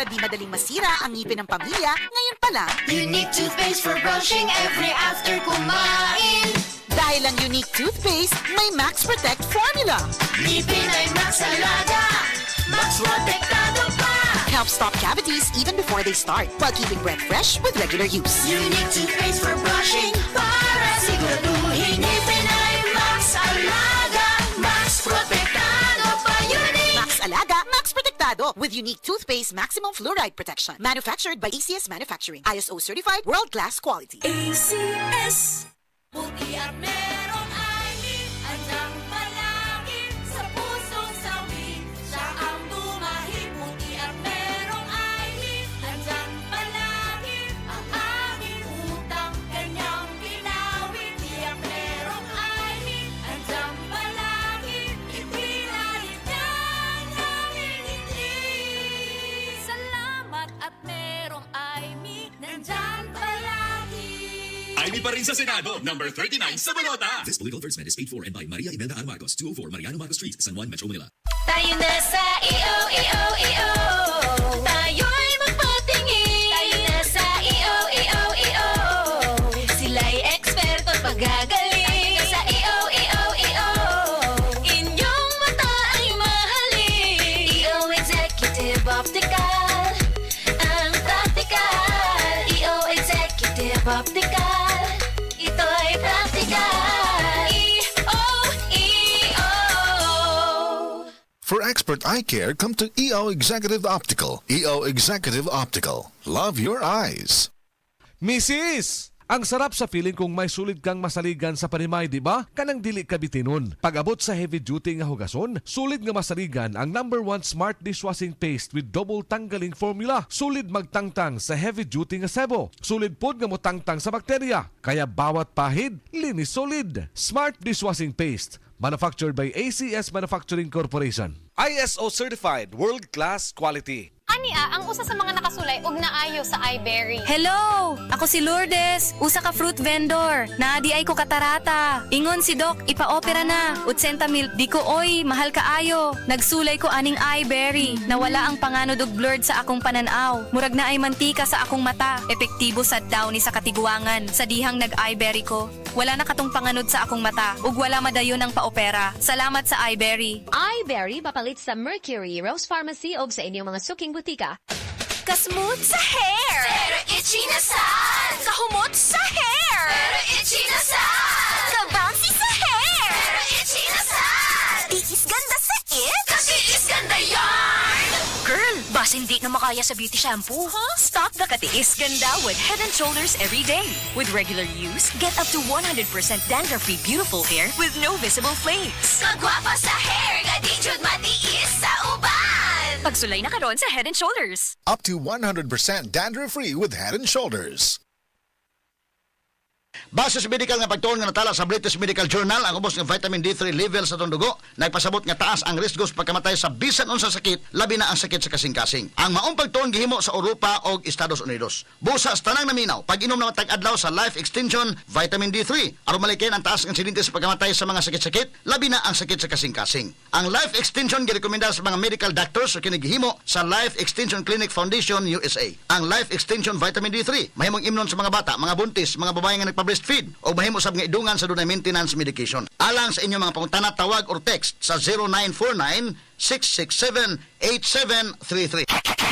para di madaling masira ang ngipin ng pamilya, ngayon pa lang, Unique toothpaste for brushing every after kumain. dahil ang Unique toothpaste may Max Protect formula. Ngipin ay Max Alaga, Max Protektado pa. Helps stop cavities even before they start, while keeping breath fresh with regular use. Unique toothpaste for brushing para siguraduhin ngipin ay Max Alaga, Max Protektado pa. Unique. Max Alaga, Max Protectado with Unique toothpaste maximum fluoride protection. Manufactured by ACS Manufacturing. ISO certified world-class quality. ACS. Buti at merong aini, andang palagi sa pusong sawi. Siya ang tumahig. Buti at merong aini, andang palagi ang aming utang. Kanyang pinawid. Buti at merong aini, andang palagi. Ipinahid niya namin hindi. Salamat at merong aini, nandyan palagi. Aimee pa rin sa Senado, number 39 sa balota. This political advertisement is paid for and by Maria Imelda R. Marcos, 204 Mariano Marcos Street, San Juan, Metro Manila. Tayo na sa EO. Tayo'y magpatingin. Tayo na sa EO. Sila'y eksperto at pagagaling. Tayo na sa EO. Inyong mata ay mahalin. EO Executive Optical. Ang practical. EO Executive Optical. Ito'y practical. EO. For expert eye care, come to EO Executive Optical. EO Executive Optical. Love your eyes. Mrs. Ang sarap sa feeling kung may sulit kang masaligan sa panimay, di ba? Kanang dili ka bitinon. Pag-abot sa heavy duty nga hugason, sulit nga masaligan ang #1 smart dishwashing paste with double tanggaling formula. Sulit magtangtang sa heavy duty nga sebo. Sulit pod nga motangtang sa bakterya. Kaya bawat pahid, linis solid. Smart dishwashing paste. Manufactured by ACS Manufacturing Corporation. ISO certified world-class quality. Ania, ang usa sa mga nakasulay og naayo sa iBerry. Hello! Ako si Lourdes, usa ka fruit vendor. Naadi ay ko katarata. Ingon si Doc, ipa-opera na. 80,000, di ko oy, mahal kaayo. Nagsulay ko aning iBerry. Nawala ang panganod og blurred sa akong pananaw. Murag na ay mantika sa akong mata. Epektibo sad daw ni sa katiguangan. Sa dihang nag-iBerry ko. Wala na katong panganod sa akong mata. Ug wala madayon ang paopera. Salamat sa iBerry. iBerry papalit sa Mercury Rose Pharmacy o sa inyong mga suking butika. Kasmooth sa hair! Pero itchy na sad. Kahumot sa hair! Pero itchy na sad. Kabouncy sa hair! Pero itchy na sad. Tiis ganda sa it! Kasi is ganda yarn. Girl, bas hindi na makaya sa beauty shampoo. Huh? Stop the katiis ganda with Head & Shoulders every day. With regular use, get up to 100% dandruff-free beautiful hair with no visible flakes. Kagwapa sa hair, gadijud matiis sa uban. Pagsulay na karon sa Head & Shoulders. Up to 100% dandruff-free with Head & Shoulders. Base sa medical nga pagtuon nga natala sa British Medical Journal, ang ubos ng vitamin D3 level sa atong dugo nagpasabot nga taas ang risko sa pagkamatay sa bisan unsa sakit, labi na ang sakit sa kasing-kasing. Ang maong pagtuon gihimo sa Europa o Estados Unidos. Busa sa tanang naminaw, pag-inom na matag-adlaw sa Life Extension vitamin D3 aron malikin ang taas ng insidente sa pagkamatay sa mga sakit-sakit, labi na ang sakit sa kasing-kasing. Ang Life Extension girekomenda sa mga medical doctors o kinigihimo sa Life Extension Clinic Foundation USA. Ang Life Extension vitamin D3 mahimong imnon sa mga bata, mga buntis, mga babae nga nagpa-breastfeed o mahimo sab nga idungan sa dunay maintenance medication. Alang sa inyong mga pangutana, tawag or text sa 0949 667 8733.